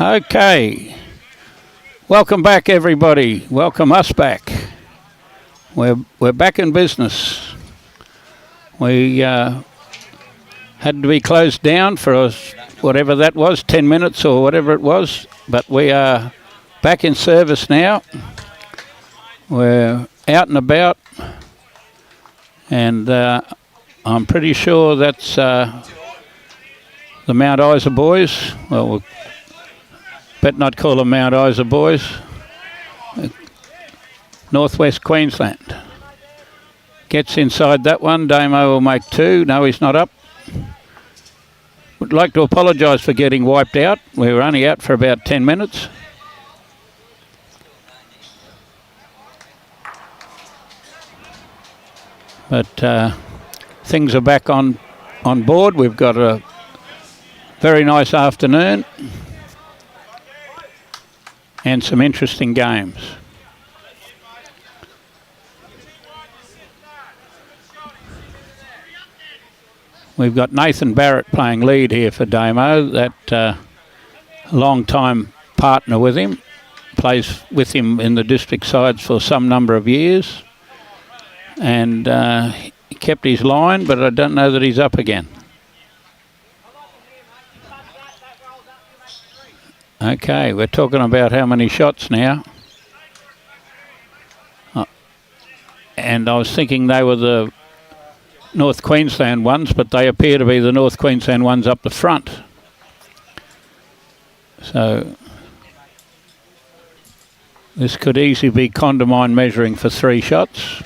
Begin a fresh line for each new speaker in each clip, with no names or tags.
Okay. Welcome back, everybody. Welcome us back. We're back in business. We had to be closed down for whatever that was, 10 minutes or whatever it was, but we are back in service now. We're out and about, and I'm pretty sure that's the Mount Isa boys. Well, we'll better not call them Mount Isa boys. Northwest Queensland. Gets inside that one. Damo will make two. No, he's not up. Would like to apologise for getting wiped out. We were only out for about 10 minutes. But things are back on board. We've got a very nice afternoon and some interesting games. We've got Nathan Barrett playing lead here for Damo, that long-time partner with him, plays with him in the district sides for some number of years, and he kept his line, but I don't know that he's up again. Okay, we're talking about how many shots now. And I was thinking they were the North Queensland ones, but they appear to be the North Queensland ones up the front. So this could easily be CONDAMINE measuring for 3 shots.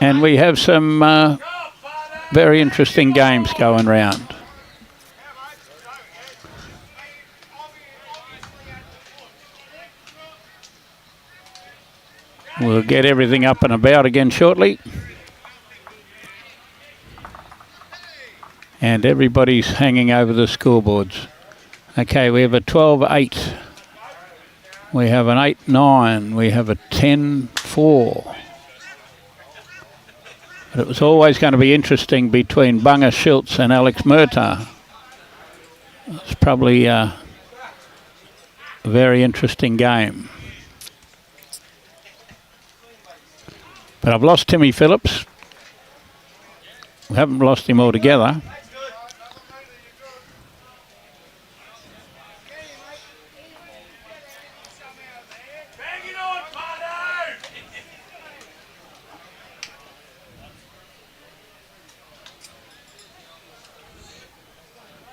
And we have some very interesting games going round. We'll get everything up and about again shortly. And everybody's hanging over the scoreboards. Okay, we have a 12-8. We have an 8-9. We have a 10-4. But it was always going to be interesting between Bunga Schultz and Alex Murtagh. It's probably a very interesting game. But I've lost Timmy Phillips. We haven't lost him altogether.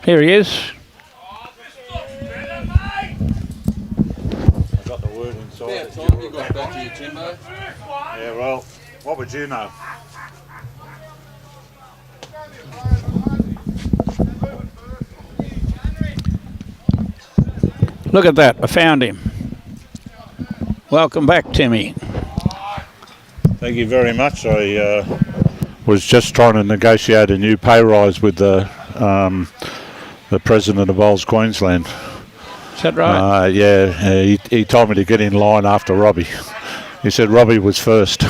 Here he is.
I got the word inside.
Yeah, Tom, you got back to your Timbo.
Yeah, well, what would you know?
Look at that, I found him. Welcome back, Timmy.
Thank you very much. I was just trying to negotiate a new pay rise with the president of Bowls Queensland.
Is that right?
Yeah, he told me to get in line after Robbie. He said Robbie was first.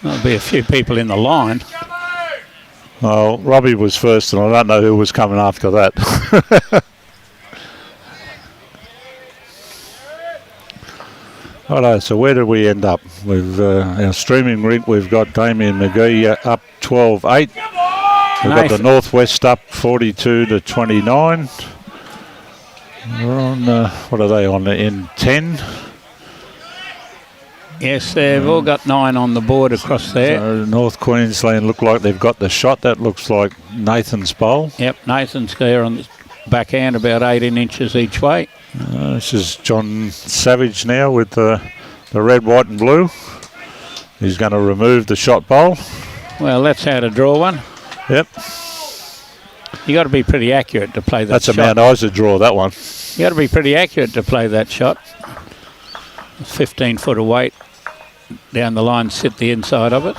There'll be a few people in the line.
Well, Robbie was first, and I don't know who was coming after that. Righto, so where did we end up? We've our streaming rig, we've got Damien McGee up 12-8. We've got the Northwest up 42-29. We're on, what are they on, in 10?
Yes, they've all got 9 on the board across there.
So North Queensland look like they've got the shot. That looks like Nathan's bowl.
Yep, Nathan's there on the backhand, about 18 inches each way.
This is John Savage now with the red, white and blue. He's going to remove the shot bowl.
Well, that's how to draw one.
Yep.
You got to be pretty accurate to play that
That's
shot.
That's a Mount Isa draw, that one.
You got to be pretty accurate to play that shot. 15 foot of weight down the line, sit the inside of it.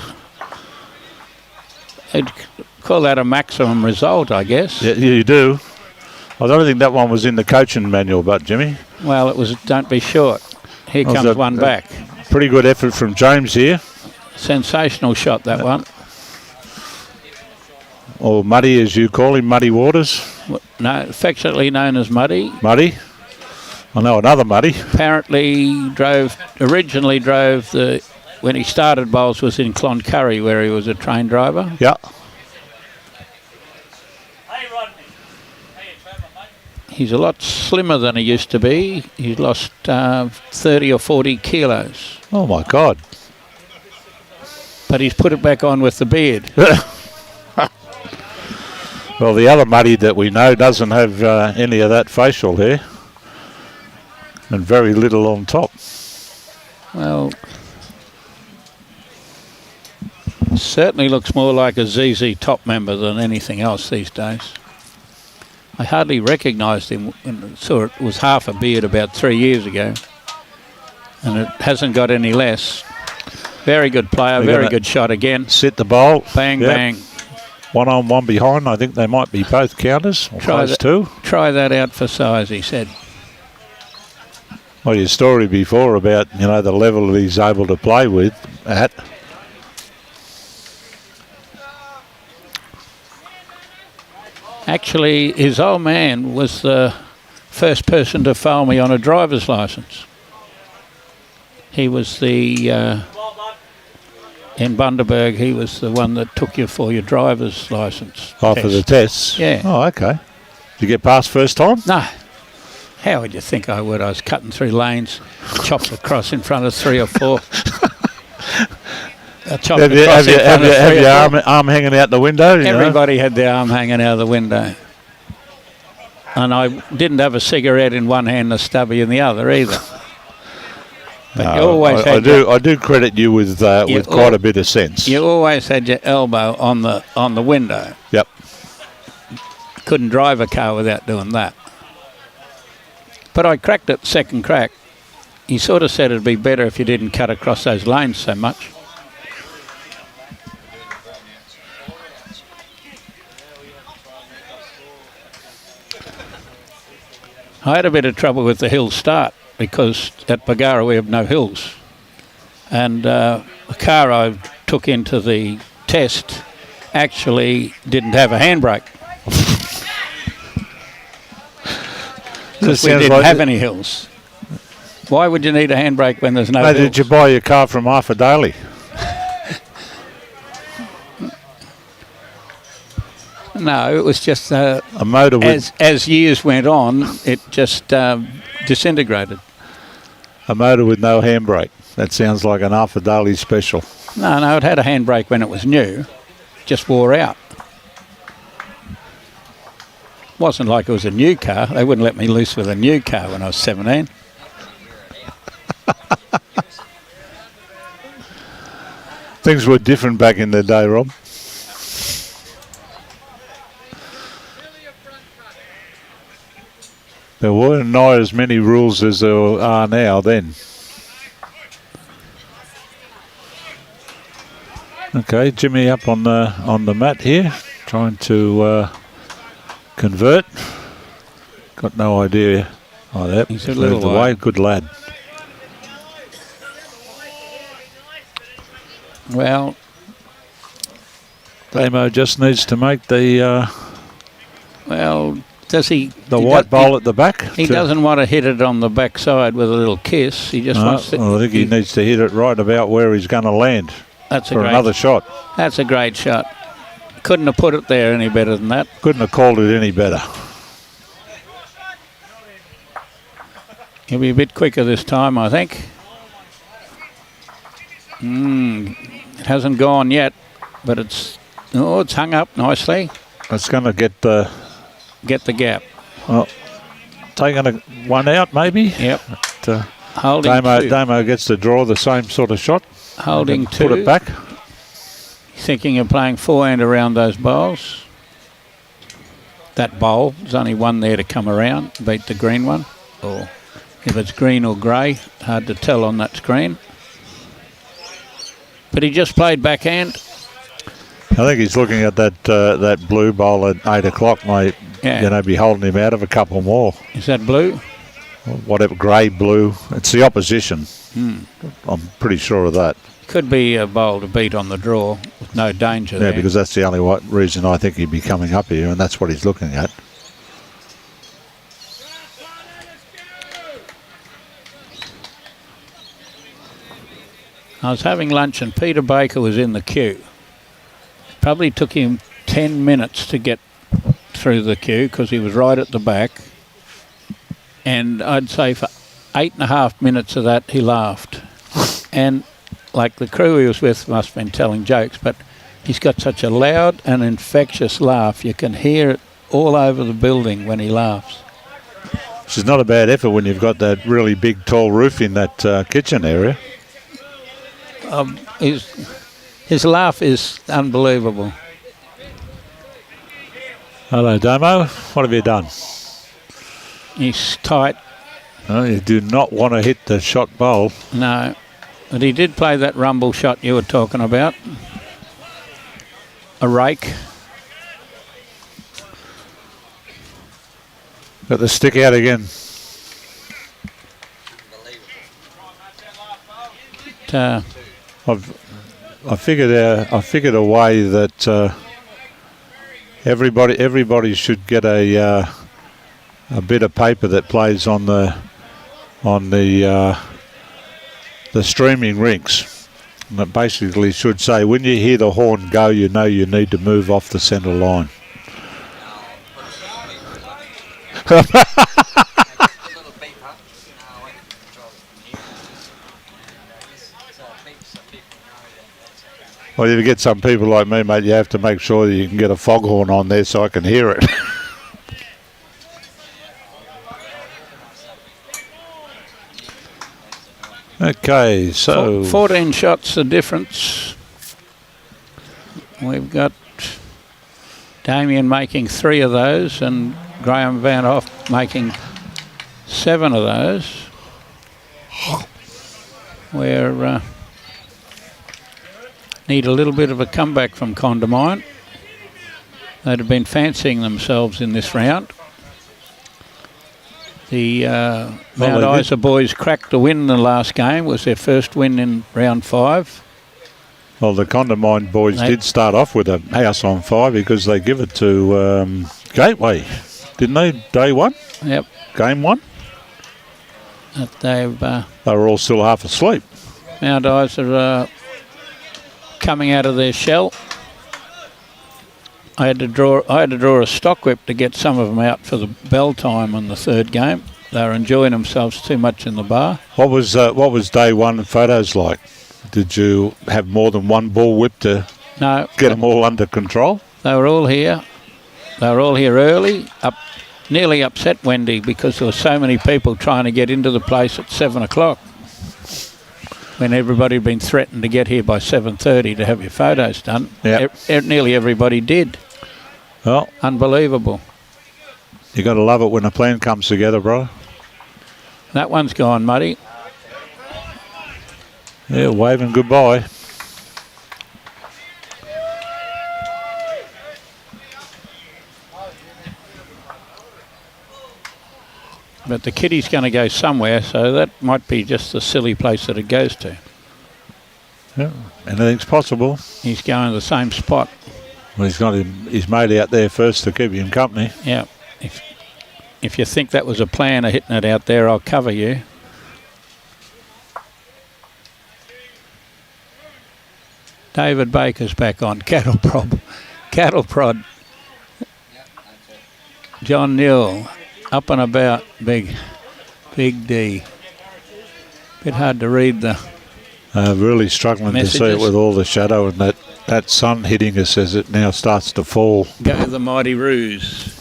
Of call that a maximum result, I guess.
Yeah, you do. I don't think that one was in the coaching manual, but Jimmy.
Well, it was don't be short. Here comes one back.
Pretty good effort from James here.
Sensational shot, that one.
Or Muddy, as you call him, Muddy Waters.
No, affectionately known as Muddy.
Muddy. I know another Muddy.
Apparently originally drove when he started bowls was in Cloncurry, where he was a train driver.
Yeah.
He's a lot slimmer than he used to be. He's lost 30 or 40 kilos.
Oh, my God.
But he's put it back on with the beard.
Well, the other Muddy that we know doesn't have any of that facial hair. And very little on top.
Well, certainly looks more like a ZZ Top member than anything else these days. I hardly recognised him when I saw it was half a beard about 3 years ago. And it hasn't got any less. Very good player, very good shot again.
Sit the bowl.
Bang, bang.
1 on 1 behind. I think they might be both counters. Or close to.
Try that out for size, he said.
Well, your story before about, the level that he's able to play with at.
Actually, his old man was the first person to fail me on a driver's licence. He was in Bundaberg, he was the one that took you for your driver's licence.
Oh, for the tests?
Yeah.
Oh, okay. Did you get past first time?
No. How would you think I would? I was cutting through lanes, chopped across in front of 3 or 4.
Have your arm hanging out the window?
Everybody had their arm hanging out of the window. And I didn't have a cigarette in one hand and a stubby in the other either. But you always
I do credit you with quite a bit of sense.
You always had your elbow on the window.
Yep.
Couldn't drive a car without doing that. But I cracked it second crack. He sort of said it'd be better if you didn't cut across those lanes so much. I had a bit of trouble with the hill start because at Barrett we have no hills. And the car I took into the test actually didn't have a handbrake. Because we didn't have any hills. Why would you need a handbrake when there's no hills?
Did you buy your car from Arthur Daly?
No, it was just
a motor with
as years went on, it just disintegrated.
A motor with no handbrake. That sounds like an Arthur Daly special.
No, it had a handbrake when it was new. Just wore out. Wasn't like it was a new car. They wouldn't let me loose with a new car when I was 17.
Things were different back in the day, Rob. There weren't nigh as many rules as there are now then. Okay, Jimmy up on the mat here, trying to convert. Got no idea. Oh, that
he's a little
way. Good lad.
Well,
Damo just needs to make the.
Does he?
The white bowl at the back.
He doesn't want to hit it on the backside with a little kiss. He just wants to.
Well, I think he needs to hit it right about where he's going to land. For another shot.
That's a great shot. Couldn't have put it there any better than that.
Couldn't have called it any better.
He'll be a bit quicker this time, I think. It hasn't gone yet, but it's hung up nicely.
It's going to get the
gap.
Well, taking one out maybe.
Yep.
But,
holding
Damo gets to draw the same sort of shot.
Holding two.
Put it back.
Thinking of playing forehand around those bowls. That bowl, there's only one there to come around, beat the green one. Or if it's green or grey, hard to tell on that screen. But he just played backhand.
I think he's looking at that blue bowl at 8 o'clock, mate.
Yeah.
Be holding him out of a couple more.
Is that blue?
Whatever, grey, blue. It's the opposition. I'm pretty sure of that.
Could be a bowl to beat on the draw with no danger there.
Yeah, because that's the only reason I think he'd be coming up here, and that's what he's looking at.
I was having lunch and Peter Baker was in the queue. Probably took him 10 minutes to get through the queue because he was right at the back. And I'd say for 8.5 minutes of that he laughed. And like the crew he was with must have been telling jokes, but he's got such a loud and infectious laugh. You can hear it all over the building when he laughs.
Which is not a bad effort when you've got that really big tall roof in that kitchen area.
His laugh is unbelievable.
Hello, Damo. What have you done?
He's tight.
Oh, you do not want to hit the shot bowl.
No. But he did play that rumble shot you were talking about. A rake.
Got the stick out again. I figured a way that everybody should get a bit of paper that plays on the streaming rinks. And it basically should say, when you hear the horn go, you know you need to move off the centre line. Well, if you get some people like me, mate, you have to make sure that you can get a foghorn on there so I can hear it. Okay, so
14 shots the difference. We've got Damien making 3 of those and Graham Van Hoff making 7 of those. We're need a little bit of a comeback from CONDAMINE. They'd have been fancying themselves in this round. The Mount Isa boys cracked the win in the last game. It was their first win in round 5.
Well, the CONDAMINE boys did start off with a house on fire because they give it to Gateway, didn't they? Day 1?
Yep.
Game 1?
They
were all still half asleep.
Mount Isa coming out of their shell. I had to draw a stock whip to get some of them out for the bell time on the 3rd game. They were enjoying themselves too much in the bar.
What was day 1 photos like? Did you have more than one ball whip to get them all under control?
They were all here. They were all here early. Nearly upset Wendy because there were so many people trying to get into the place at 7 o'clock. When everybody had been threatened to get here by 7:30 to have your photos done.
Yep.
Nearly everybody did.
Well,
unbelievable.
You got to love it when a plan comes together, bro.
That one's gone, Muddy.
Yeah, waving goodbye.
But the kiddie's going to go somewhere, so that might be just the silly place that it goes to.
Yeah, anything's possible.
He's going to the same spot.
Well, he's got his mate out there first to keep him company.
Yeah. If you think that was a plan of hitting it out there, I'll cover you. David Baker's back on. Cattle prod. John Newell. Up and about, big D. Bit hard to read the
really struggling
messages.
To see it with all the shadow and that sun hitting us as it now starts to fall.
Go the mighty Ruse.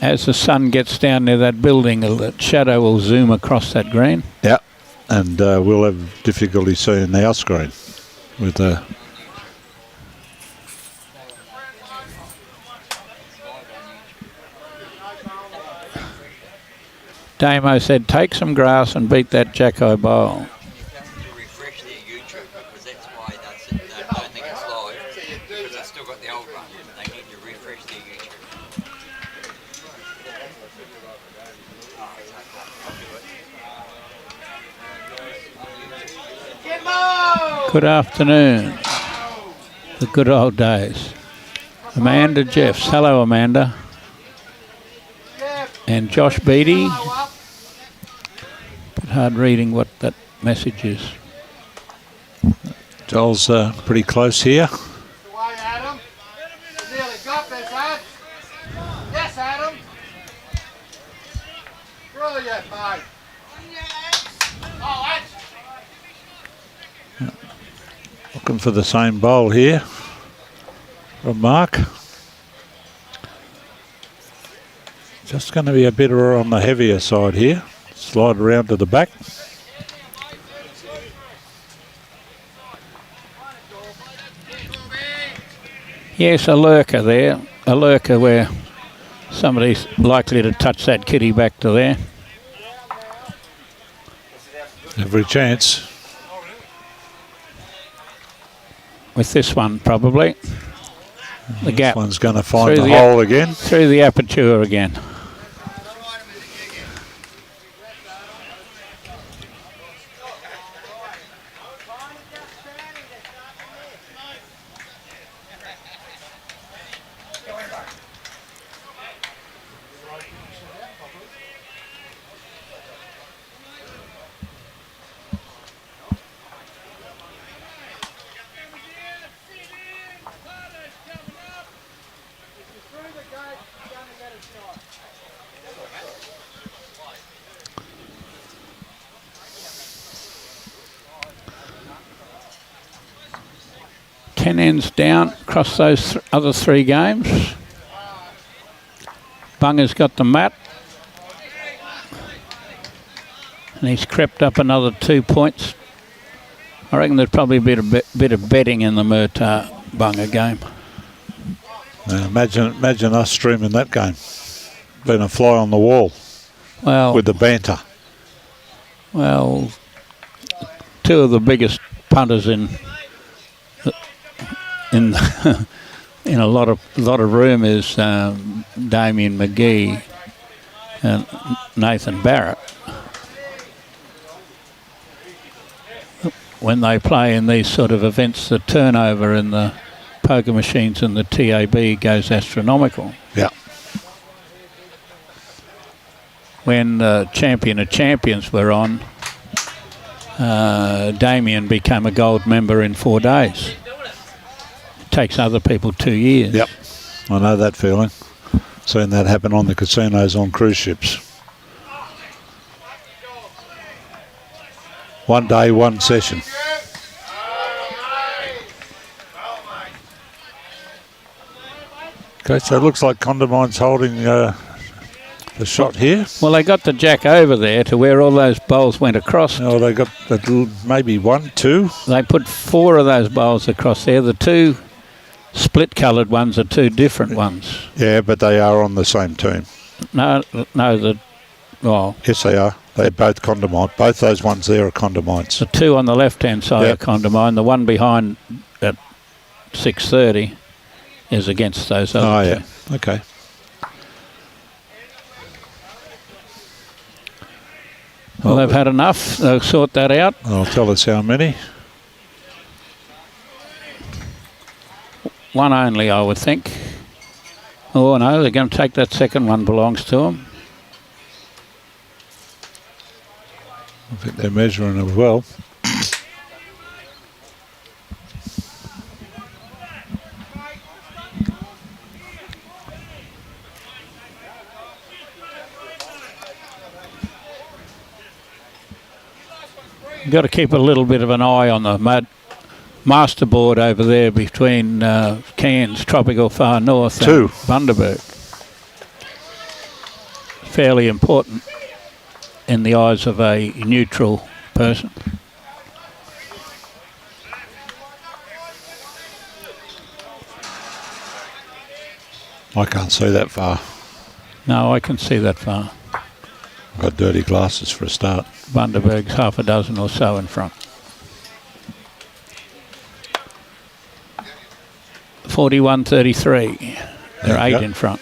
As the sun gets down near that building, that shadow will zoom across that green.
Yeah, and we'll have difficulty seeing our screen with the...
Damo said, take some grass and beat that Jacko bowl.
Because I've still got the old one. They need to refresh their YouTube.
Good afternoon. The good old days. Amanda Jeffs. Hello, Amanda. And Josh Beattie. Bit hard reading what that message is.
Joel's pretty close here.
Away, Adam. Nearly got this, Ad. Yes, Adam. Brilliant, mate. Oh, Ad.
Looking for the same bowl here from Mark. Just going to be a bit on the heavier side here. Slide around to the back.
Yes, a lurker there. A lurker where somebody's likely to touch that kitty back to there.
Every chance.
With this one, probably. The gap.
This one's going to find
Through
the
the
hole again.
Through the aperture again. Ten ends down across those other three games. Bunga's got the mat. And he's crept up another 2 points. I reckon there's probably a bit of betting in the Murtagh Bunga game.
Now imagine us streaming that game. Being a fly on the wall.
Well,
with the banter.
Well, two of the biggest punters in in a lot of room is Damien McGee and Nathan Barrett. When they play in these sort of events, the turnover in the poker machines and the TAB goes astronomical.
Yeah.
When Champion of Champions were on, Damien became a gold member in 4 days. It takes other people 2 years.
Yep, I know that feeling. Seen that happen on the casinos on cruise ships. 1 day, 1 session. Okay, so it looks like CONDAMINE's holding the shot here.
Well, they got the jack over there to where all those bowls went across.
Oh, they got maybe 1, 2.
They put 4 of those bowls across there. The 2 split-coloured ones are 2 different ones.
Yeah, but they are on the same team.
No, well...
Yes, they are. They're both CONDAMINE. Both those ones there are CONDAMINEs.
The 2 on the left-hand side are CONDAMINE. The one behind at 6:30 is against those other 2.
Yeah. Okay.
Well, they've had enough. They'll sort that out.
I'll tell us how many.
1 only, I would think. Oh, no, they're going to take that second one, belongs to them.
I think they're measuring it well.
You've got to keep a little bit of an eye on the masterboard over there between Cairns, Tropical Far North, and Bundaberg. Fairly important in the eyes of a neutral person.
I can't see that far.
No, I can see that far.
I've got dirty glasses for a start.
Bundaberg's half a dozen or so in front. 41-33. They're 8 in front.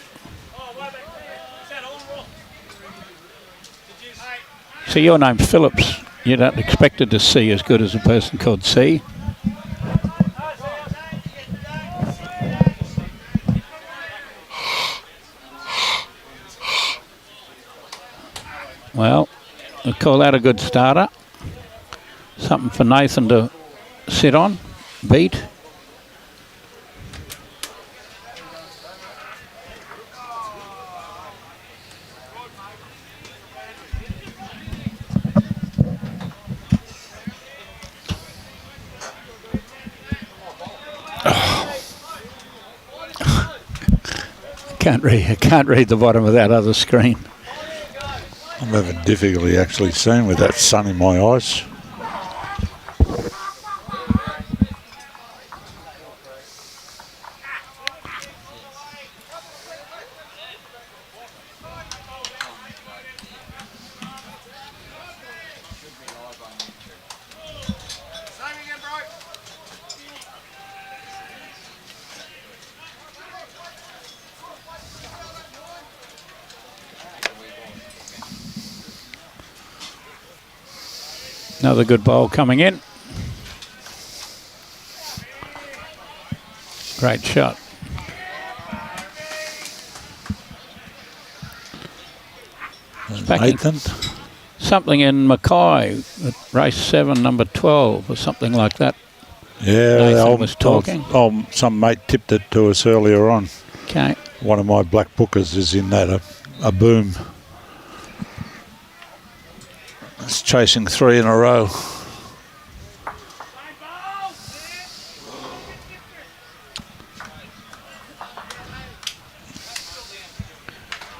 See, your name's Phillips. You don't expect it to see as good as a person called C. Well, we'll call that a good starter. Something for Nathan to sit on, beat. I can't read the bottom of that other screen.
I'm having difficulty actually seeing with that sun in my eyes.
Another good bowl coming in. Great shot.
Nathan.
Something in Mackay at race 7, number 12, or something like that.
Yeah,
Nathan was talking.
Some mate tipped it to us earlier on.
Okay.
One of my black bookers is in that, a boom. It's chasing 3 in a row.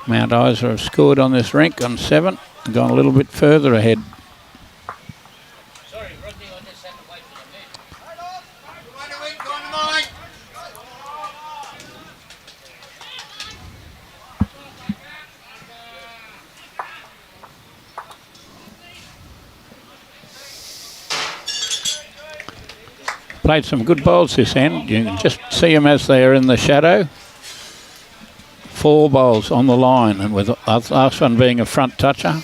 Mount Isa have scored on this rink on 7, gone a little bit further ahead. Played some good bowls this end. You can just see them as they are in the shadow. 4 bowls on the line, and with the last one being a front toucher.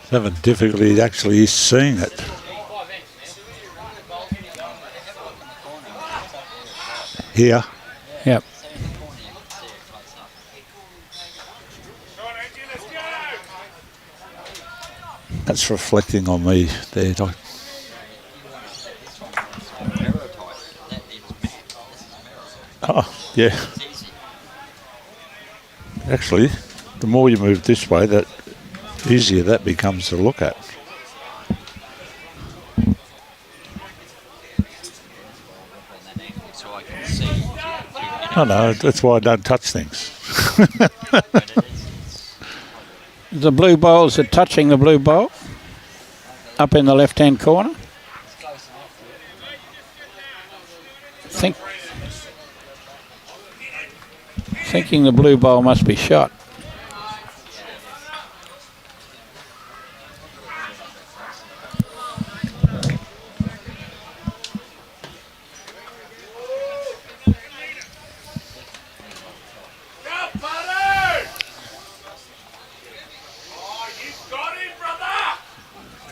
Having difficulty actually seeing it. Here.
Yep.
That's reflecting on me there, Doc. Oh, yeah. Actually, the more you move this way, that easier that becomes to look at. No, that's why I don't touch things.
The blue bowls are touching the blue bowl up in the left-hand corner. Thinking the blue bowl must be shot.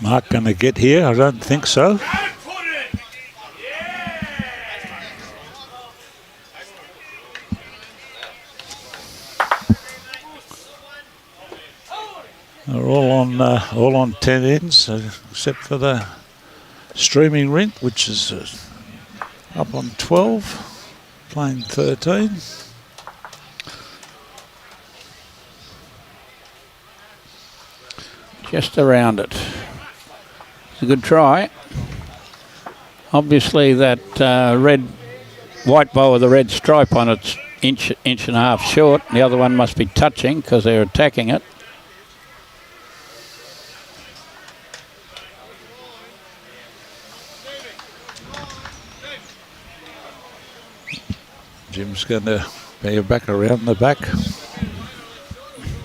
Mark going to get here? I don't think so. They're all on 10 ends, except for the streaming rink, which is up on 12, playing 13.
Just around it. It's a good try. Obviously that white bowl with a red stripe on it's inch and a half short. The other one must be touching because they're attacking it.
Jim's going to bear back around the back.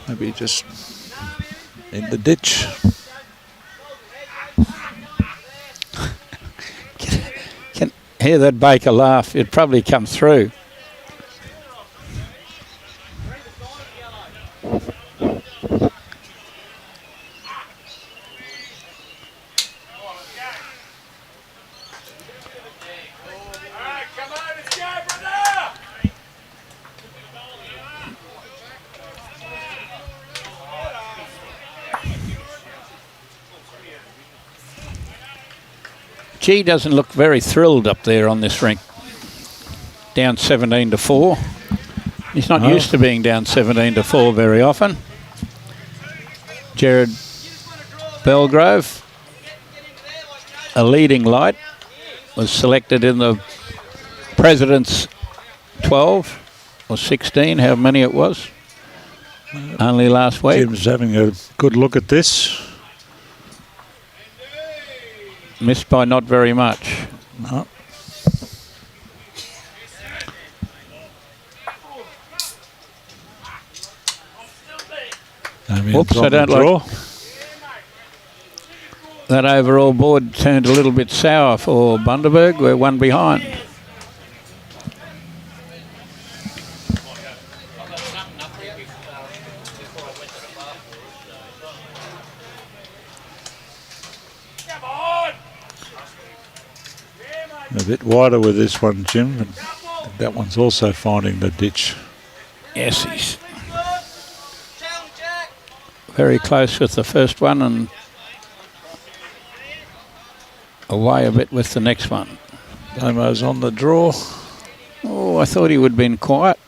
Maybe just in the ditch.
Can hear that Baker laugh. It'd probably come through. G doesn't look very thrilled up there on this rink. Down 17-4. He's not used to being down 17-4 very often. Jared Belgrove, a leading light, was selected in the President's 12 or 16, however many it was, only last week.
Jim's having a good look at this.
Missed by not very much.
No.
Whoops, I don't like that overall board turned a little bit sour for Bundaberg. We're one behind.
A bit wider with this one, Jim. And that one's also finding the ditch.
Yes, he's very close with the first one and away a bit with the next one.
Damo's on the draw.
Oh, I thought he would have been quiet.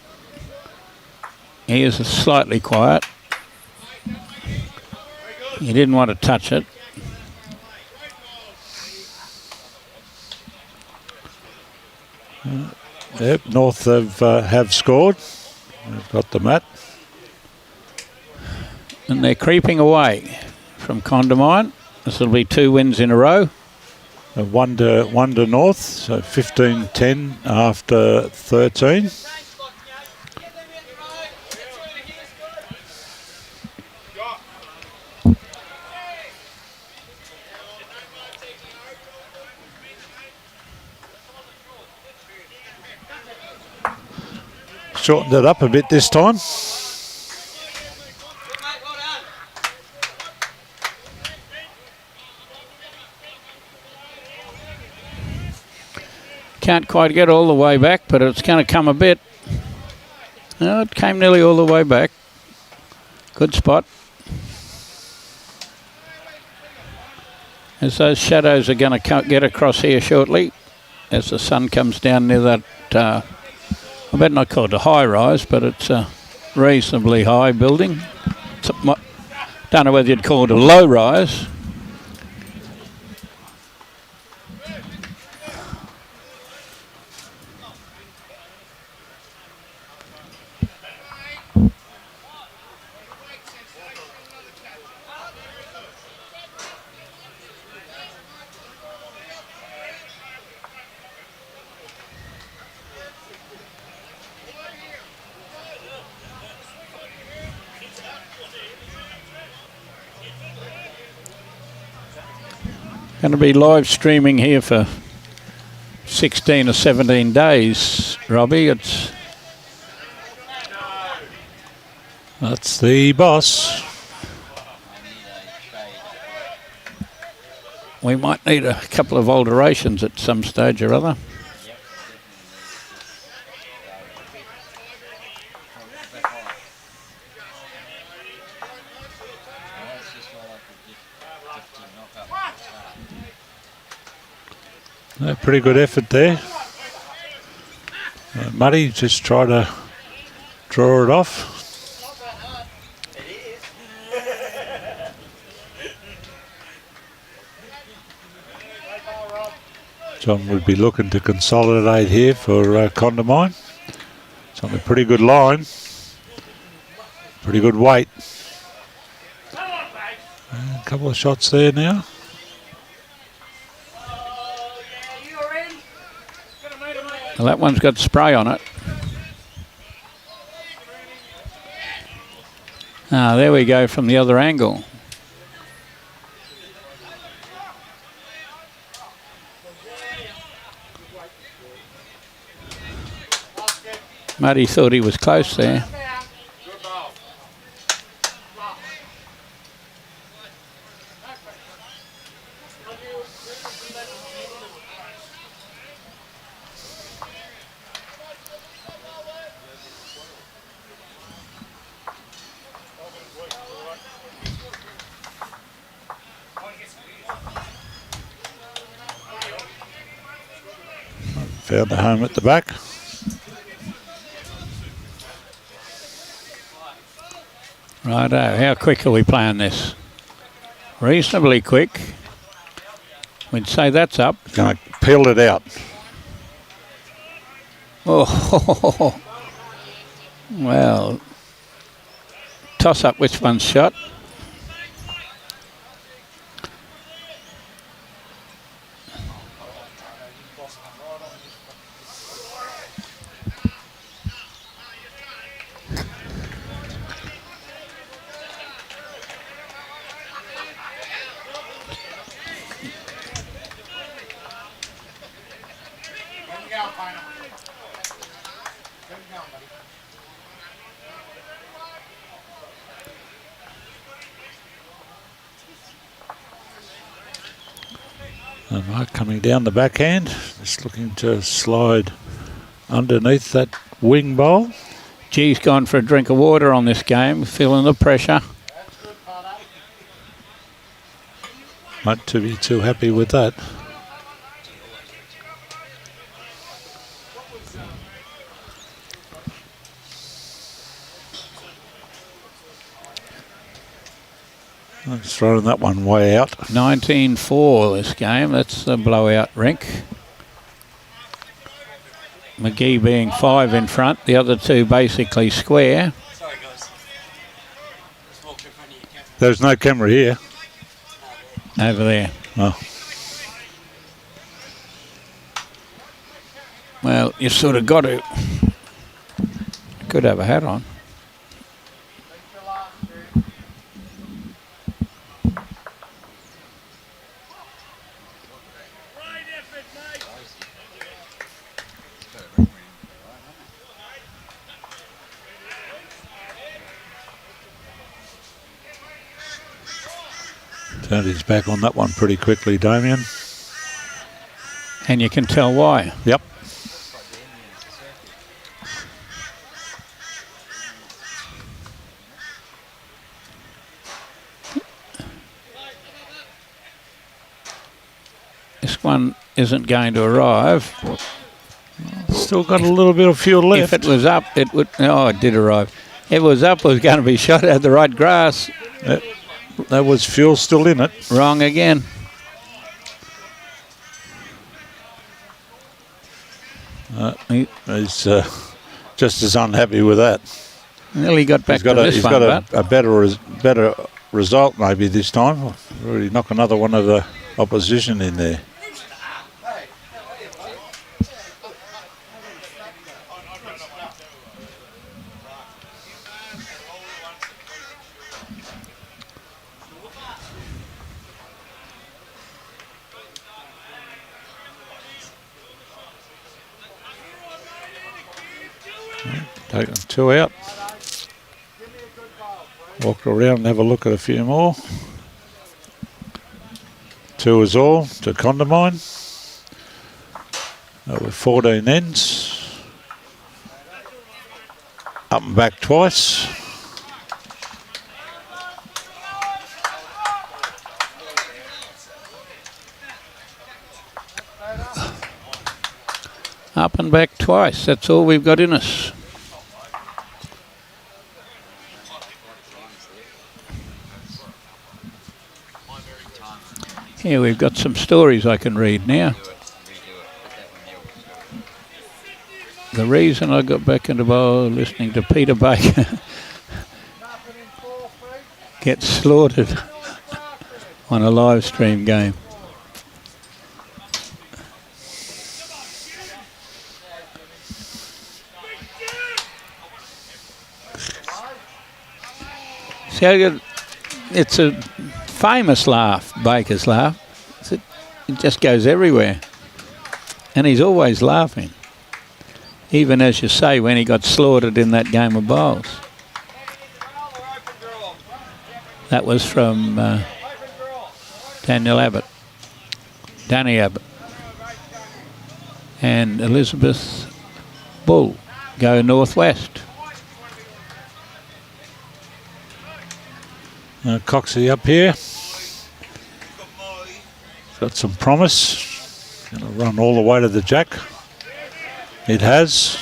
He is slightly quiet. He didn't want to touch it.
Yep, North have scored. They've got the mat.
And they're creeping away from CONDAMINE. This will be 2 wins in a row.
One to North, so 15-10 after 13. Shortened it up a bit this time.
Can't quite get all the way back, but it's going to come a bit. No, it came nearly all the way back. Good spot. As those shadows are going to get across here shortly, as the sun comes down near that, I better not call it a high rise, but it's a reasonably high building. Don't know whether you'd call it a low rise. Going to be live streaming here for 16 or 17 days, Robbie.
That's the boss.
We might need a couple of alterations at some stage or other.
Pretty good effort there. Muddy just try to draw it off. John would be looking to consolidate here for CONDAMINE. It's on a pretty good line. Pretty good weight. A couple of shots there now.
Well, that one's got spray on it. Ah, there we go from the other angle. Muddy thought he was close there.
Found a home at the back.
Righto, how quick are we playing this? Reasonably quick. We'd say that's up.
Going to peel it out.
Oh, well, toss up which one's shot.
And Mark coming down the backhand, just looking to slide underneath that wing bowl.
G's gone for a drink of water on this game, feeling the pressure.
Not to be too happy with that. I'm just throwing that one way out.
19-4 this game. That's the blowout rink. McGee being 5 in front. The other two basically square.
Sorry, guys. Just walked in front of your camera.
There's no camera here.
Over there.
Oh.
Well, you sort of got to. Could have a hat on.
Turned his back on that one pretty quickly, Damien.
And you can tell why.
Yep.
This one isn't going to arrive.
Still got a little bit of fuel left.
If it was up, it would. Oh, it did arrive. If it was up, it was going to be shot at the right grass.
That was fuel still in it.
Wrong again.
He's just as unhappy with that.
Nearly got back to this
he's
one,
got
but
a better result maybe this time. Really knock another one of the opposition in there. Taking 2 out. Walk around and have a look at a few more. 2 is all to CONDAMINE. With 14 ends. Up and back twice.
up and back twice. That's all we've got in us. Here we've got some stories I can read now. The reason I got back into bowl listening to Peter Baker get slaughtered on a live stream game. See, it's a famous laugh, Baker's laugh. It just goes everywhere. And he's always laughing. Even, as you say, when he got slaughtered in that game of bowls. That was from Danny Abbott. And Elizabeth Bull go northwest.
Coxie up here. Got some promise. Going to run all the way to the jack. It has.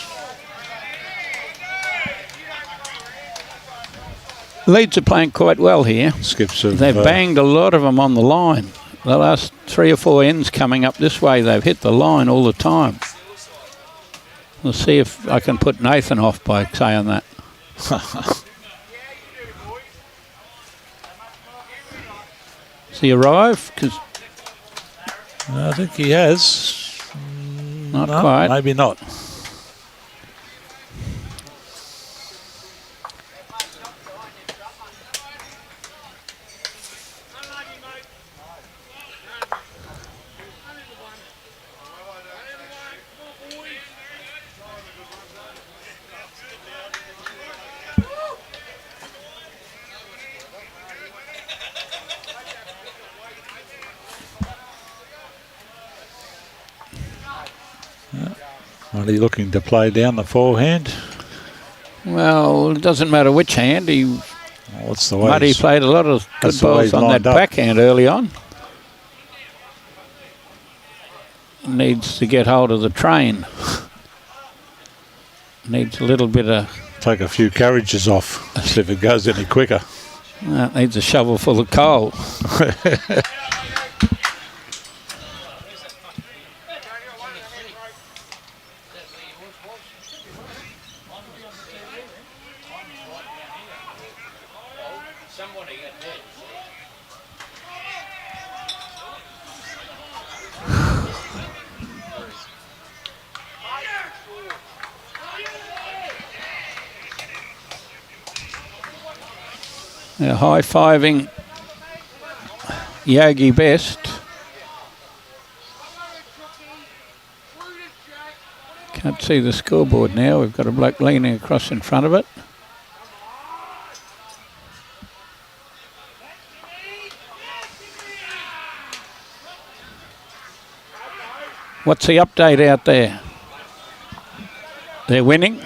Leeds are playing quite well here.
Skips of,
They've banged a lot of them on the line. The last 3 or 4 ends coming up this way, they've hit the line all the time. We'll see if I can put Nathan off by saying that. Has he arrived? 'Cause
I think he has.
not quite.
Maybe not. Are he looking to play down the forehand?
Well, it doesn't matter which hand.
What's the way?
Muddy played a lot of good
that's the way
balls
he's
on that
lined up.
backhand early on. Needs to get hold of the train. Needs a little bit of...
Take a few carriages off, see if it goes any quicker.
needs a shovel full of coal. They're high-fiving Yogi Best. Can't see the scoreboard now. We've got a bloke leaning across in front of it. What's the update out there? They're winning.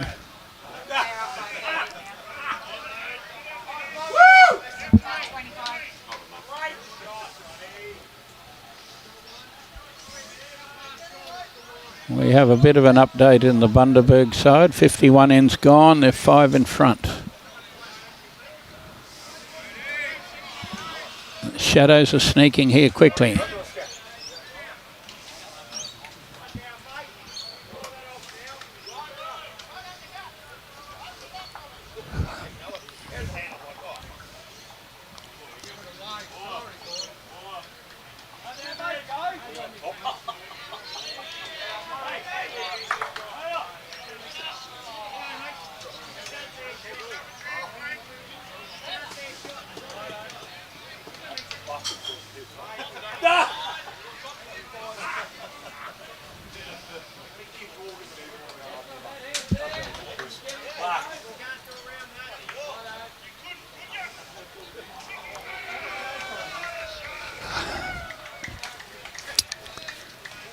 We have a bit of an update in the Bundaberg side. 51 ends gone. They're 5 in front. Shadows are sneaking here quickly.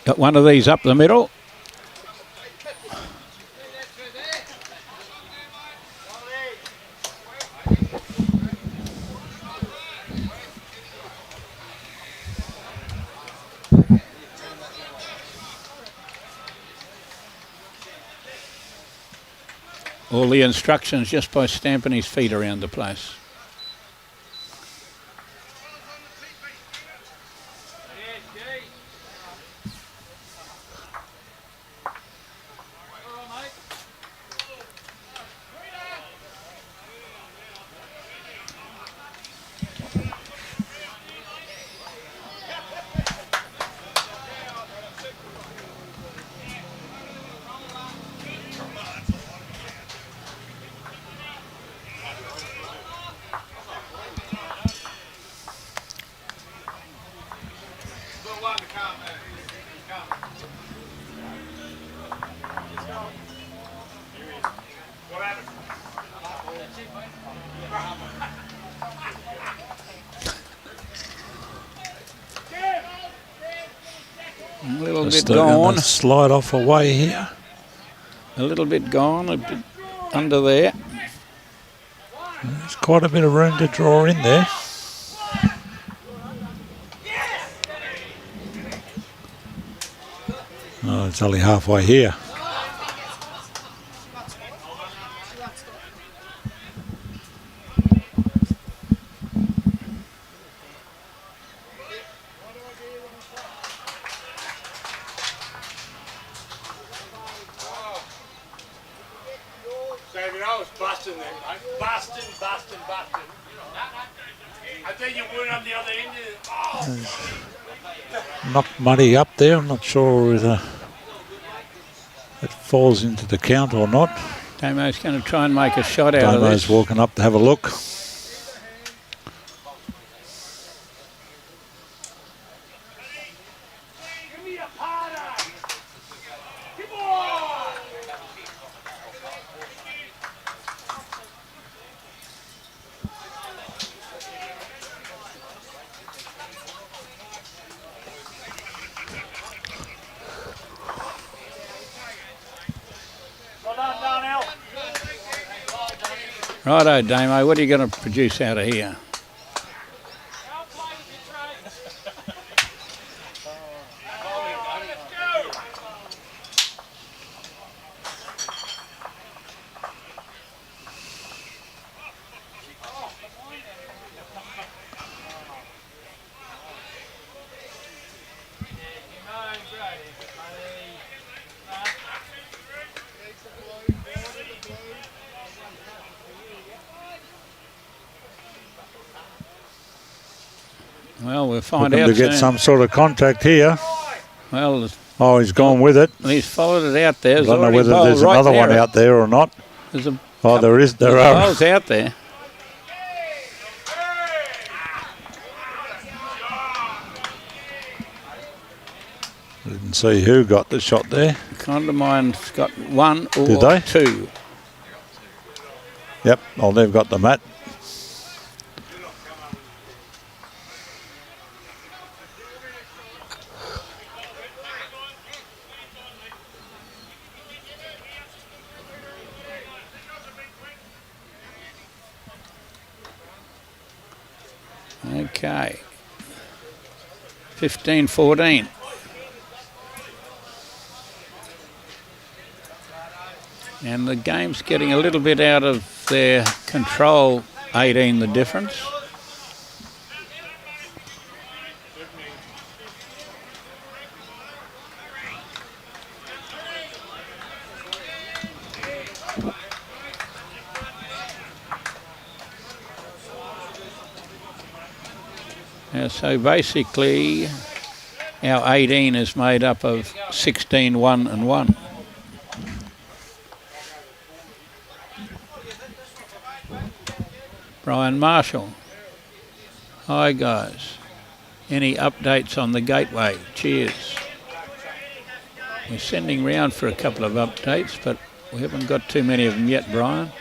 Got one of these up the middle. All the instructions just by stamping his feet around the place. little
Just
bit gone.
slide off away here.
A little bit gone, a bit under there.
There's quite a bit of room to draw in there. Oh, it's only halfway here.
David, I was busting there, mate. Busting. I think you went up the other end of it. Oh.
Knocked Muddy up there. I'm not sure whether it falls into the count or not.
Damo's going to try and make a shot out of this.
Damo's walking up to have a look.
Righto, Damo, what are you going to produce out of here? Well, we'll find
Looking
out
to get
soon.
some sort of contact here.
Well,
Oh, he's gone with it.
he's followed it out there.
I
He's
don't know
already
whether
bowled
there's
right
another one
there.
out there or not.
There's a
Oh, there is. There
there's
are.
bowls out there.
Didn't see who got the shot there.
CONDAMINE's got one or
Did they?
two.
Yep. Oh, they've got the mat.
Okay. 15-14. And the game's getting a little bit out of their control, 18 the difference. So basically, our 18 is made up of 16, 1 and 1. Brian Marshall. Hi guys. Any updates on the gateway? Cheers. We're sending round for a couple of updates, but we haven't got too many of them yet, Brian.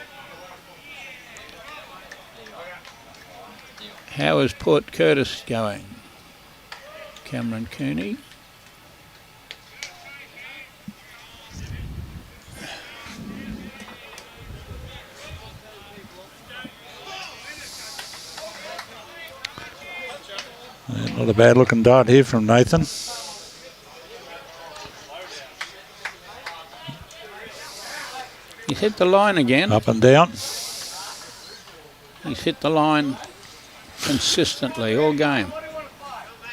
How is Port Curtis going? Cameron Cooney.
Not a bad looking dart here from Nathan.
He's hit the line again.
Up and down.
He's hit the line consistently all game.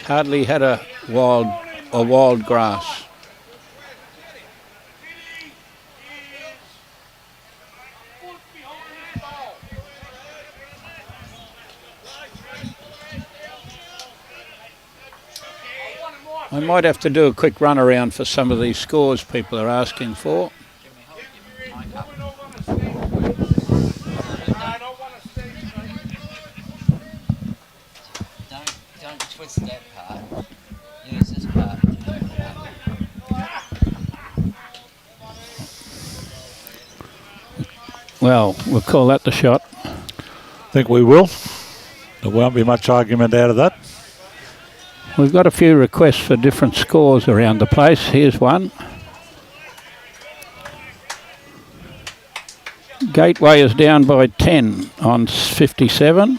Hardly had a wild grass. I might have to do a quick run around for some of these scores people are asking for.
Don't twist that part. Use this part.
Well, we'll call that the shot.
I think we will. There won't be much argument out of that.
We've got a few requests for different scores around the place. Here's one. Gateway is down by 10 on 57.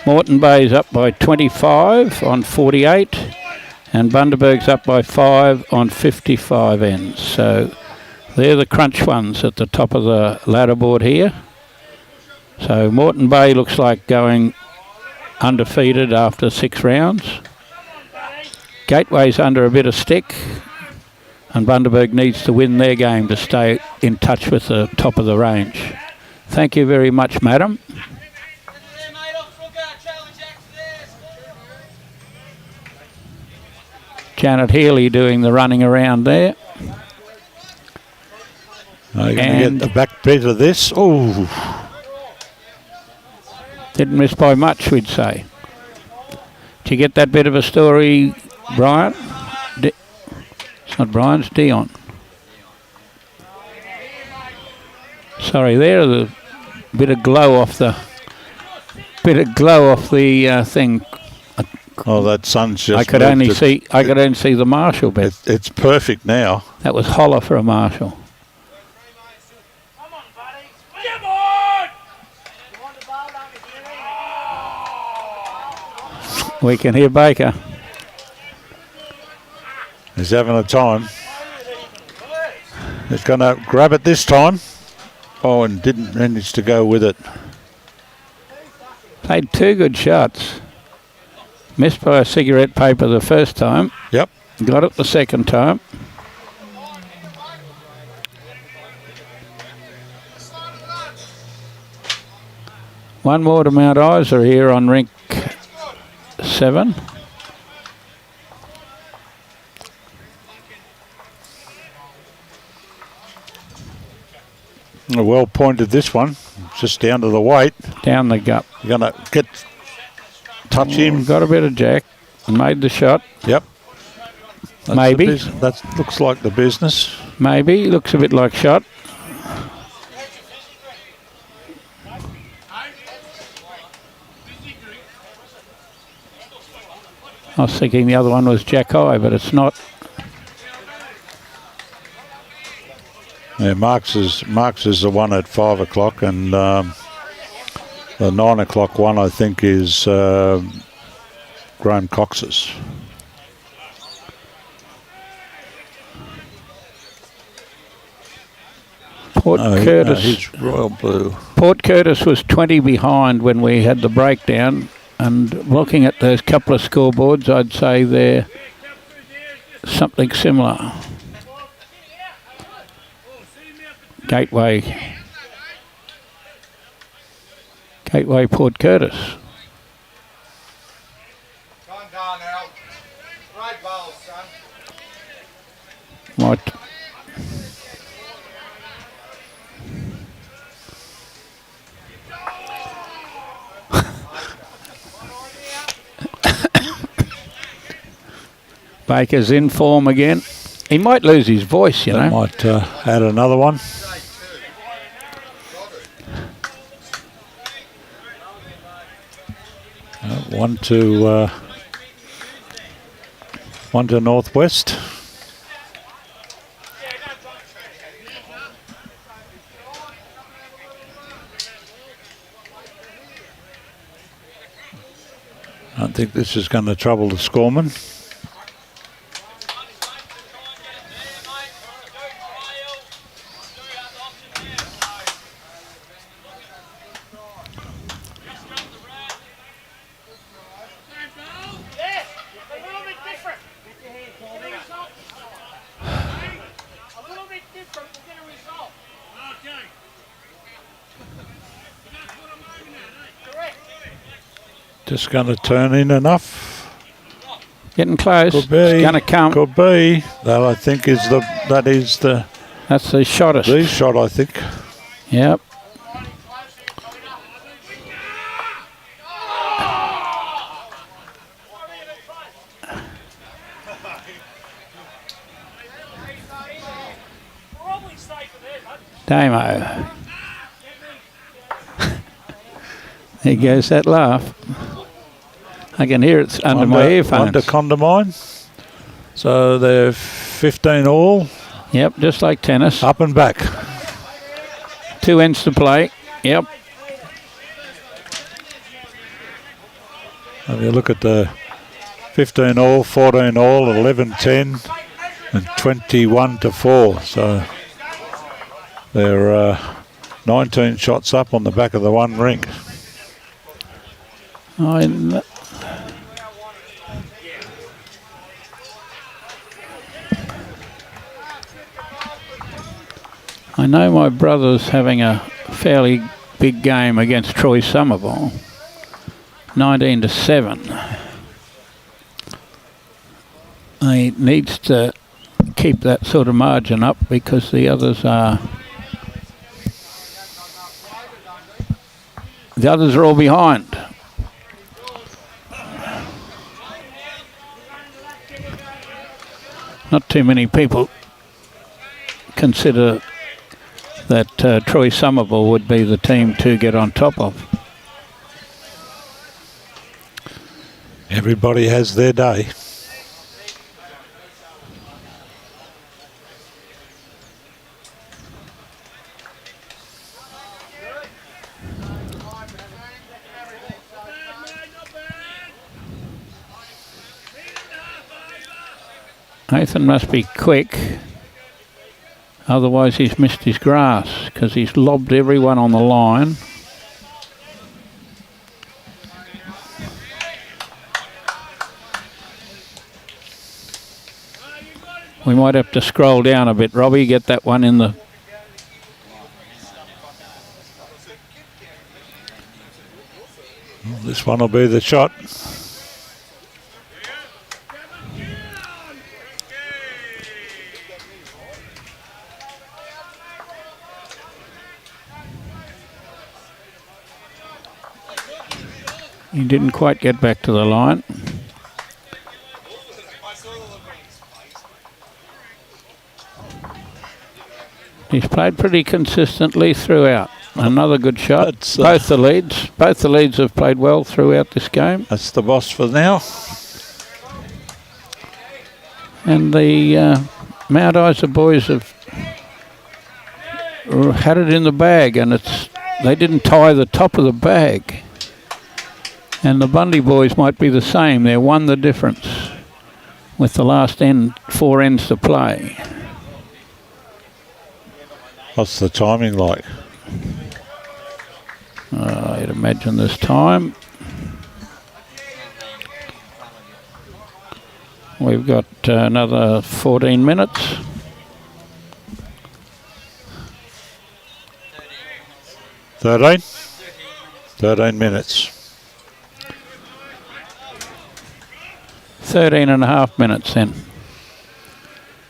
Moreton Bay's up by 25 on 48. And Bundaberg's up by 5 on 55 ends. So they're the crunch ones at the top of the ladder board here. So Moreton Bay looks like going undefeated after 6 rounds. Gateway's under a bit of stick, and Bundaberg needs to win their game to stay in touch with the top of the range. Thank you very much, madam. Janet Healy doing the running around there.
Are you going to get the back bit of this? Oh,
didn't miss by much, we'd say. Did you get that bit of a story, Brian? It's not Brian, it's Dion. Sorry, there the bit of glow off the thing.
oh, that sun's just.
I could only see the Marshall bit.
It's perfect now.
That was holler for a Marshall.
Come on, buddy. Come on! You want the ball, don't you,
We can hear Baker.
He's having a time. He's going to grab it this time. Oh, and didn't manage to go with it.
Played 2 good shots. Missed by a cigarette paper the first time.
Yep.
Got it the second time. One more to Mount Isa here on rink 7.
Well pointed this one. Just down to the weight.
Down the gut.
You're going to touch him.
Got a bit of jack. Made the shot.
Yep. That's
Maybe.
That looks like the business.
Maybe. Looks a bit like shot. I was thinking the other one was Jack High, but it's not.
Yeah, Marks is the one at 5 o'clock, and the 9 o'clock one I think is Graham Cox's.
Port Curtis.
He's Royal Blue.
Port Curtis was 20 behind when we had the breakdown, and looking at those couple of scoreboards, I'd say they're something similar. Gateway Port Curtis.
Gone down, Al. Right ball, son.
Might. Baker's in form again. He might lose his voice, you know.
Might add another one. One to Northwest. I think this is going to trouble the scoreman. Just going to turn in enough.
Getting close.
Could be.
It's going to come.
Could be. That I think is the.
That's the shottest.
The shot, I think.
Yep. Damo. There goes that laugh. I can hear it under my earphones.
Under CONDAMINE. So they're 15 all.
Yep, just like tennis.
Up and back.
2 ends to play. Yep.
If you look at the 15 all, 14 all, 11-10 and 21-4. So they're 19 shots up on the back of the one rink.
I know my brother's having a fairly big game against Troy Somerville, 19-7. He needs to keep that sort of margin up because the others are all behind. Not too many people consider that Troy Somerville would be the team to get on top of.
Everybody has their day.
Nathan must be quick, otherwise he's missed his grass because he's lobbed everyone on the line. We might have to scroll down a bit, Robbie, get that one in the...
This one will be the shot.
He didn't quite get back to the line. He's played pretty consistently throughout. Another good shot. Both the leads have played well throughout this game.
That's the boss for now.
And the Mount Isa boys have had it in the bag, and they didn't tie the top of the bag. And the Bundy boys might be the same. They're one the difference with the last 4 ends to play.
What's the timing like?
I'd imagine this time. We've got another 14 minutes.
Thirteen minutes.
13 and a half minutes then.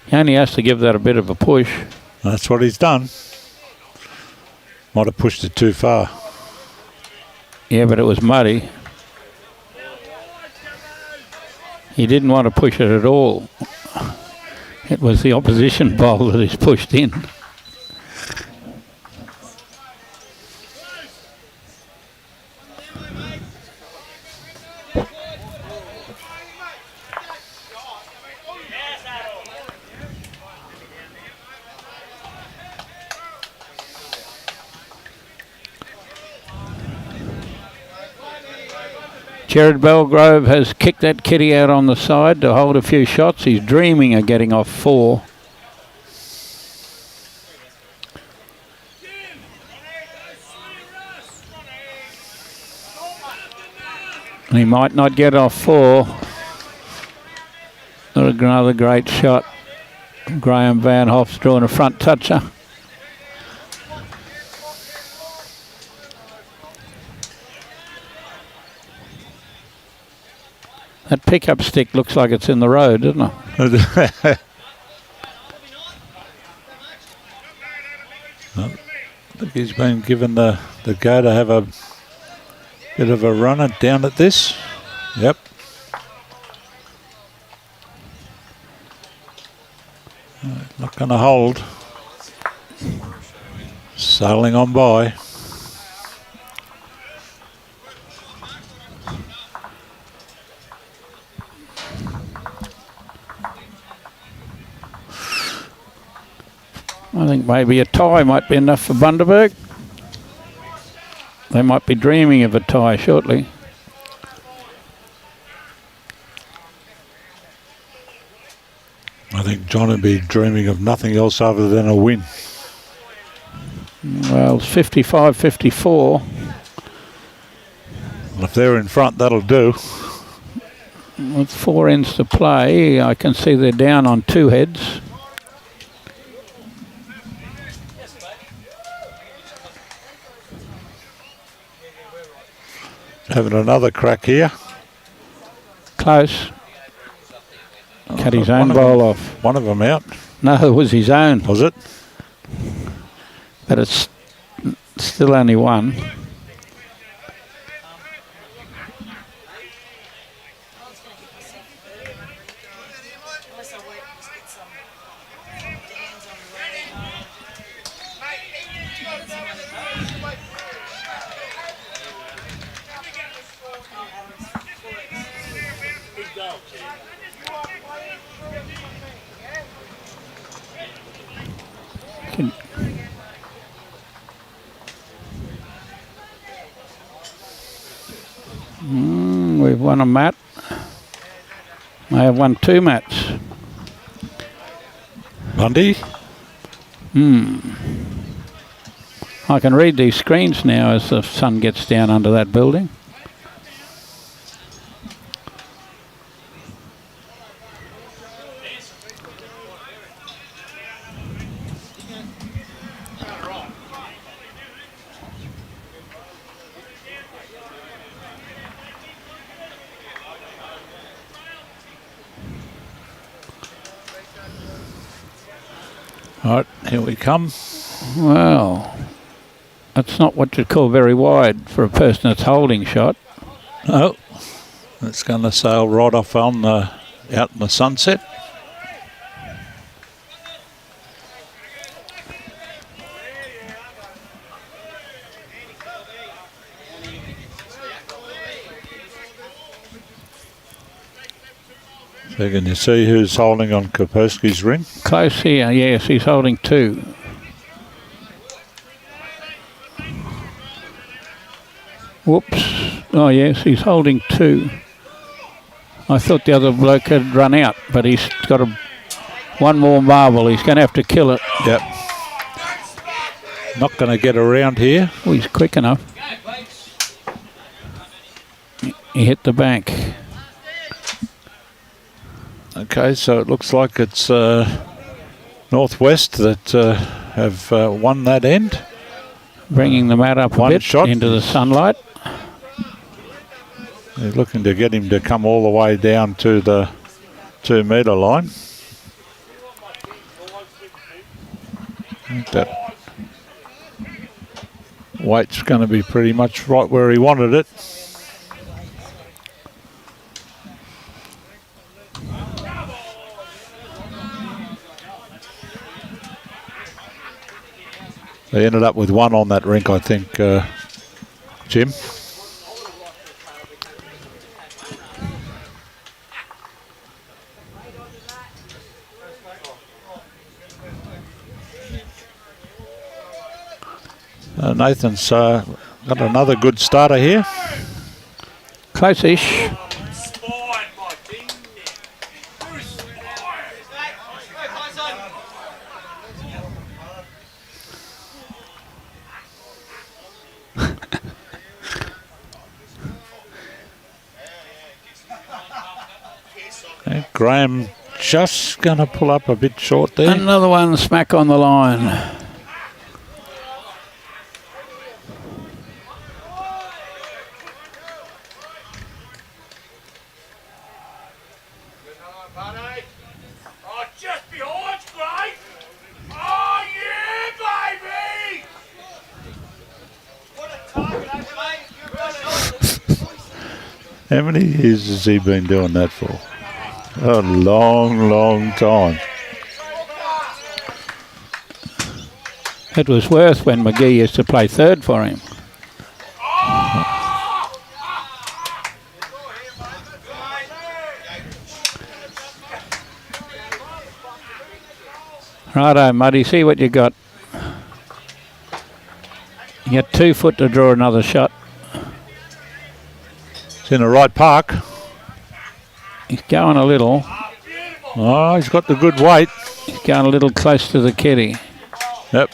He only has to give that a bit of a push.
That's what he's done. Might have pushed it too far.
Yeah, but it was muddy. He didn't want to push it at all. It was the opposition bowl that he's pushed in. Jared Belgrove has kicked that kitty out on the side to hold a few shots. He's dreaming of getting off 4. He might not get off 4. Another great shot. Graham Van Hoff's drawing a front toucher. That pickup stick looks like it's in the road, doesn't it?
I think he's been given the go to have a bit of a runner down at this. Yep. Not going to hold. Sailing on by.
I think maybe a tie might be enough for Bundaberg. They might be dreaming of a tie shortly.
I think John would be dreaming of nothing else other than a win.
Well, it's 55-54.
And if they're in front, that'll do.
With 4 ends to play, I can see they're down on 2 heads.
Having another crack here.
Close. Cut his own ball off.
One of them out.
No, it was his own.
Was it?
But it's still only one. We've won a mat. May have won 2 mats.
Bundy?
I can read these screens now as the sun gets down under that building.
All right, here we come.
Well, that's not what you'd call very wide for a person that's holding shot.
Oh, it's going to sail right off on the out in the sunset. So can you see who's holding on Kaspersky's ring?
Close here, yes, he's holding 2. Whoops. Oh, yes, he's holding 2. I thought the other bloke had run out, but he's got one more marble. He's going to have to kill it.
Yep. Not going to get around here.
Oh, he's quick enough. He hit the bank.
Okay, so it looks like it's Northwest that have won that end.
Bringing the mat up a bit into the sunlight.
They're looking to get him to come all the way down to the 2 metre line. I think that weight's going to be pretty much right where he wanted it. They ended up with 1 on that rink, I think, Jim. Nathan's got another good starter here.
Close-ish.
Graham just going to pull up a bit short there.
Another one smack on the line.
How many years has he been doing that for? A long, long time.
It was worth when McGee used to play 3rd for him. Righto, Muddy, see what you got. You got 2 foot to draw another shot.
It's in the right park.
He's going a little.
Oh, he's got the good weight.
He's going a little close to the kitty.
Yep.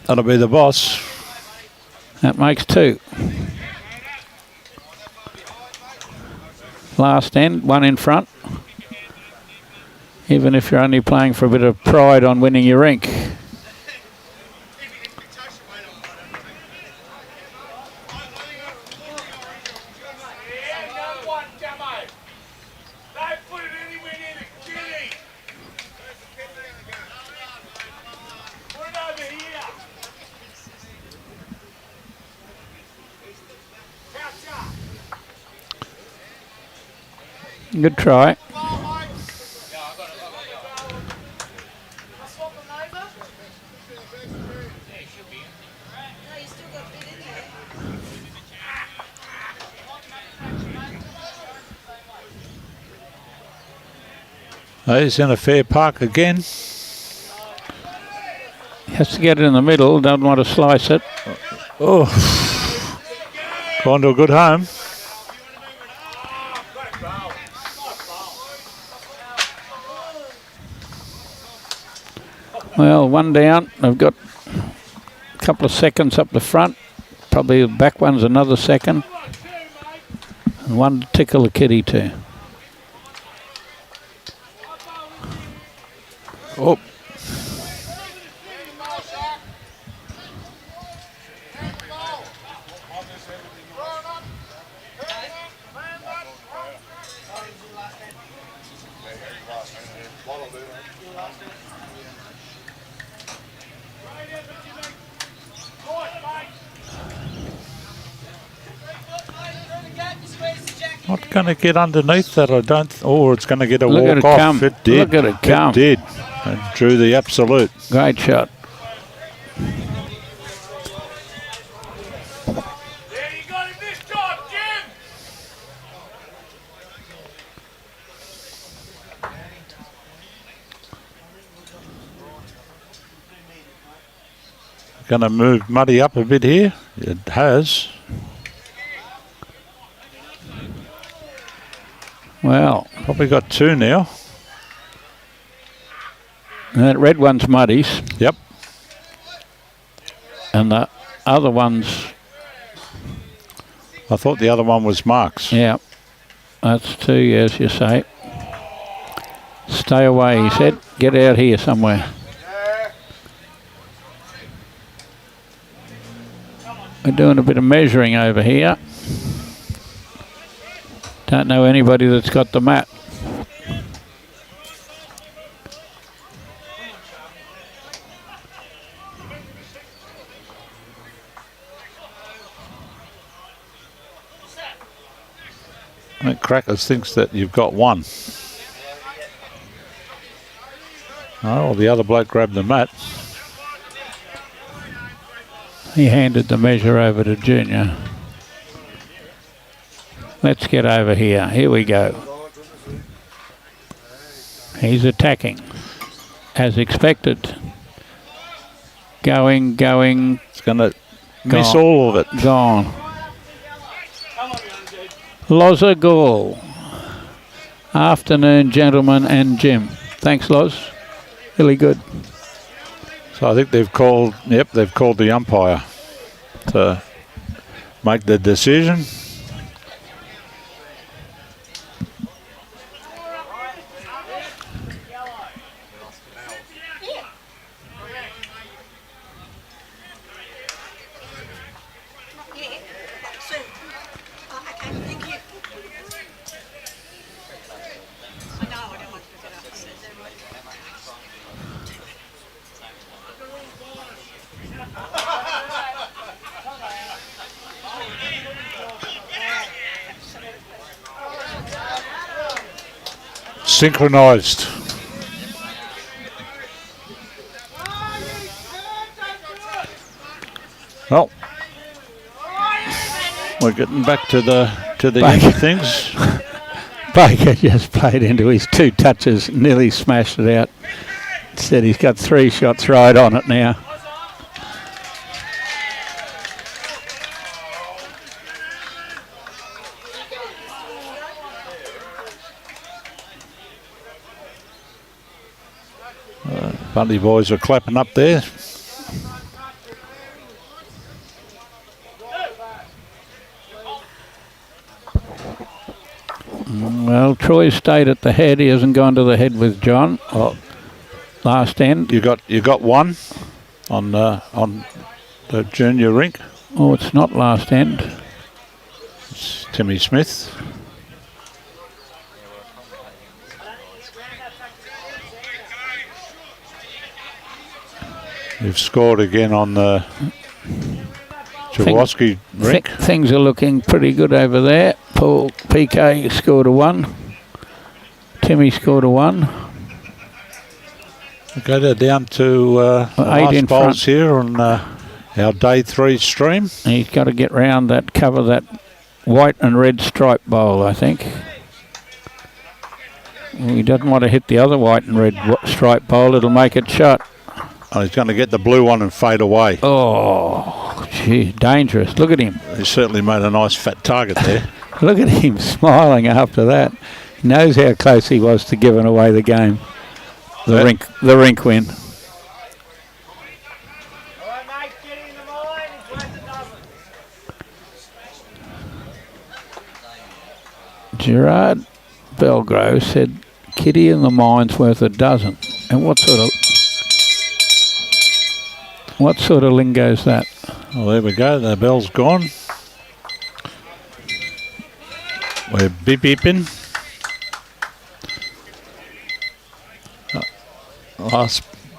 That'll be the boss.
That makes 2. Last end, 1 in front. Even if you're only playing for a bit of pride on winning your rink. Good try.
He's in a fair park again.
Has to get it in the middle, don't want to slice it.
Oh, gone to a good home.
Well, 1 down. I've got a couple of seconds up the front. Probably the back one's another second. And 1 to tickle the kitty too.
Oh. Not going to get underneath that, I don't. Or it's going to get a
Look at
walk
it
off.
come.
It did.
Look at it come.
It did. And drew the absolute.
Great shot.
There you got him this time, Jim!
Going to move Muddy up a bit here. It has.
Well,
Probably got 2 now.
that red one's Muddy's.
Yep.
And the other one's,
I thought the other one was Mark's.
yeah, that's 2, as you say. Stay away, he said. Get out here somewhere. We're doing a bit of measuring over here. Don't know anybody that's got the mat.
I think Crackers thinks that you've got 1. Oh, well, the other bloke grabbed the mat.
He handed the measure over to Junior. Let's get over here. Here we go. He's attacking, as expected. Going.
It's going to miss
Gone.
all of it.
Gone. Loza Gall. Afternoon, gentlemen and Jim. Thanks, Loz. Really good.
So I think they've called the umpire to make the decision. Synchronised. Well, we're getting back to the end of things.
Baker just played into his 2 touches, nearly smashed it out. Said he's got 3 shots right on it now.
Bundy boys are clapping up there.
Well, Troy stayed at the head. He hasn't gone to the head with John. Oh, last end.
You got one on the junior rink.
Oh, it's not last end.
It's Timmy Smith. You've scored again on the Jaworski rink.
Things are looking pretty good over there. Paul PK scored a 1. Timmy scored a 1.
Okay, down to the
8
last
in
bowls
front.
here on our day 3 stream.
He's got to get round that, cover that white and red stripe bowl, I think. He doesn't want to hit the other white and red stripe bowl. It'll make it shut.
Oh, he's going to get the blue one and fade away.
Oh, gee, dangerous. Look at him.
He certainly made a nice fat target there.
Look at him smiling after that. He knows how close he was to giving away the game. The rink win.
All right, mate, get in the line. It's worth a dozen.
Gerard Belgrove said Kitty in the mine's worth a dozen. And what sort of lingo's that?
Well, there we go. The bell's gone. We're beeping.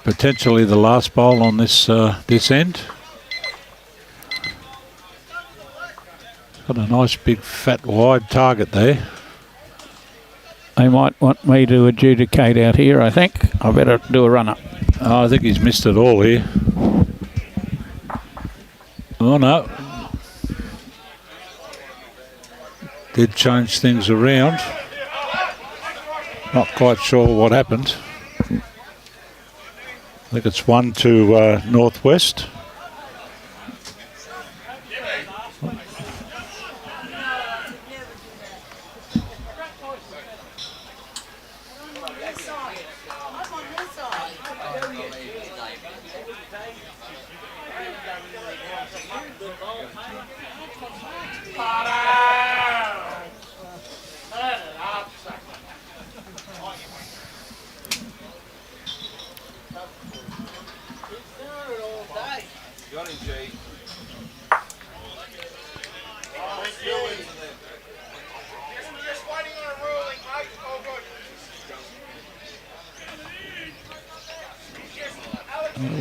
Potentially the last bowl on this end. Got a nice big fat wide target there.
They might want me to adjudicate out here, I think. I better do a run-up.
Oh, I think he's missed it all here. Oh no. Did change things around. Not quite sure what happened. I think it's 1 to Northwest.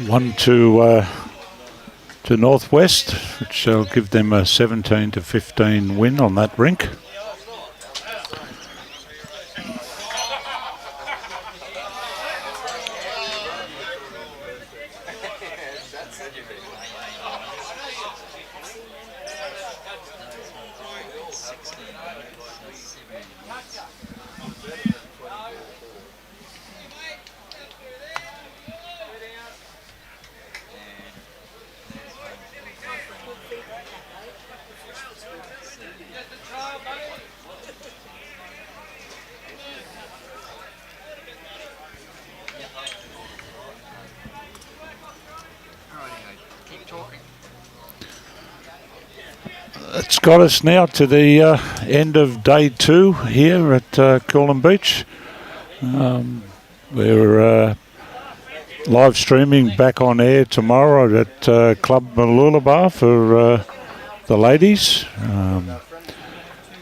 One to Northwest, which will give them a 17 to 15 win on that rink. It's got us now to the end of day 2 here at Coolum Beach. We're live streaming back on air tomorrow at Club Mooloolaba for the ladies.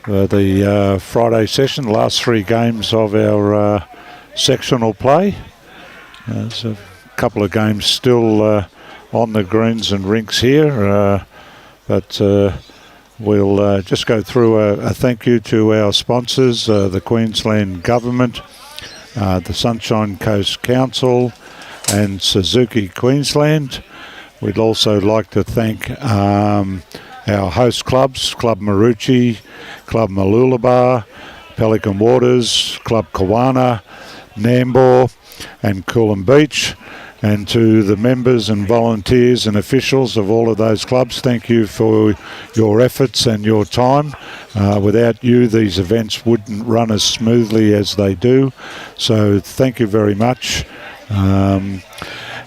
The Friday session, last 3 games of our sectional play. There's a couple of games still on the greens and rinks here, but we'll just go through a thank you to our sponsors, the Queensland Government, the Sunshine Coast Council and Suzuki Queensland. We'd also like to thank our host clubs, Club Maroochy, Club Mooloolaba, Pelican Waters, Club Kawana, Nambour and Coolum Beach. And to the members and volunteers and officials of all of those clubs, thank you for your efforts and your time. Without you, these events wouldn't run as smoothly as they do. So thank you very much.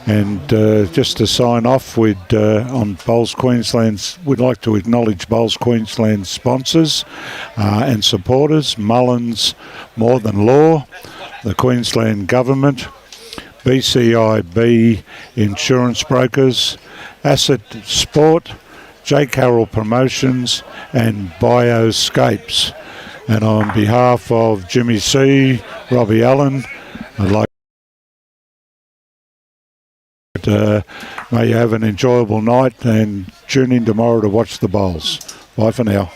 Just to sign off, on Bowls Queensland's, we'd like to acknowledge Bowls Queensland's sponsors and supporters: Mullins More Than Law, the Queensland Government, BCIB Insurance Brokers, Asset Sport, J. Carroll Promotions and Bioscapes. And on behalf of Jimmy C, Robbie Allen, I'd like may you have an enjoyable night and tune in tomorrow to watch the Bowls. Bye for now.